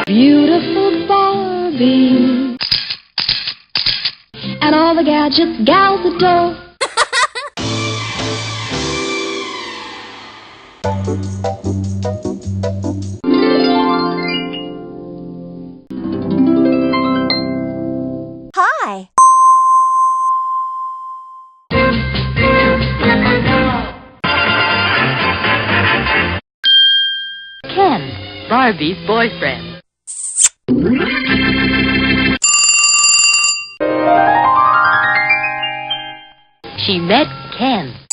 Beautiful Barbie and all the gadgets gals adore. Hi. Ken, Barbie's boyfriend. She met Ken.